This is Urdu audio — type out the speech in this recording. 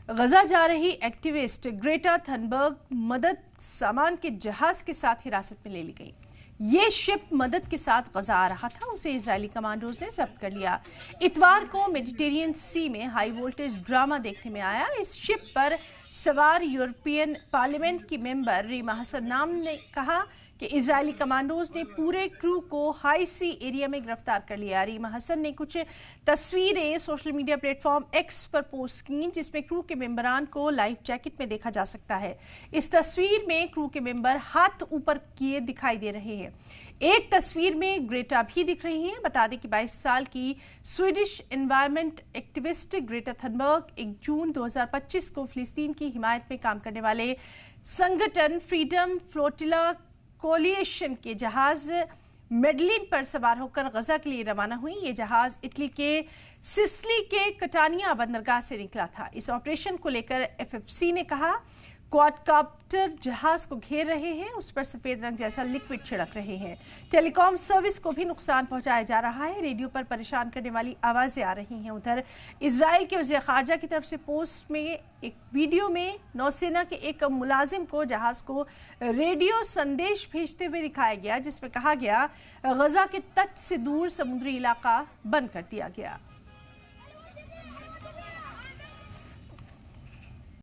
غزہ جا رہی ایکٹیوسٹ گریٹا تھنبرگ مدد سامان کے جہاز کے ساتھ حراست میں لے لی گئی۔ یہ شپ مدد کے ساتھ غزہ آ رہا تھا، اسے اسرائیلی کمانڈوز نے ضبط کر لیا۔ اتوار کو میڈیٹرینین سی میں ہائی وولٹیج ڈرامہ دیکھنے میں آیا۔ اس شپ پر سوار یورپین پارلیمنٹ کی ممبر ریما حسن نام نے کہا کہ اسرائیلی کمانڈوز نے پورے کرو کو ہائی سی ایریا میں گرفتار کر لیا۔ ریما حسن نے کچھ تصویریں سوشل میڈیا پلیٹ فارم ایکس پر پوسٹ کیں جس میں کرو کے ممبران کو لائف جیکٹ میں دیکھا جا سکتا ہے۔ اس تصویر میں کرو کے ممبر ہاتھ اوپر کیے دکھائی دے رہے ہیں۔ ایک تصویر میں گریٹا بھی دکھ رہی ہیں۔ بتا دیں کہ 22 سال کی Swedish environment activist Greta Thunberg 1 جون 2025 کو فلسطین کی حمایت میں کام کرنے والے سنگھٹن فریڈم فلوٹیلا کولیشن کے جہاز میڈلین پر سوار ہو کر غزہ کے لیے روانہ ہوئی۔ یہ جہاز اٹلی کے سسلی کے کٹانیا بندرگاہ سے نکلا تھا۔ اس آپریشن کو لے کر FFC نے کہا کواد کاپٹر جہاز کو گھیر رہے ہیں، اس پر سفید رنگ جیسا لکوڈ چھڑک رہے ہیں۔ ٹیلی کام سروس کو بھی نقصان پہنچایا جا رہا ہے۔ ریڈیو پر پریشان کرنے والی آوازیں آ رہی ہیں۔ ادھر اسرائیل کے وزیر خارجہ کی طرف سے پوسٹ میں ایک ویڈیو میں نوسینا کے ایک ملازم کو جہاز کو ریڈیو سندیش بھیجتے ہوئے دکھایا گیا، جس میں کہا گیا غزہ کے تٹ سے دور سمندری علاقہ بند کر دیا گیا۔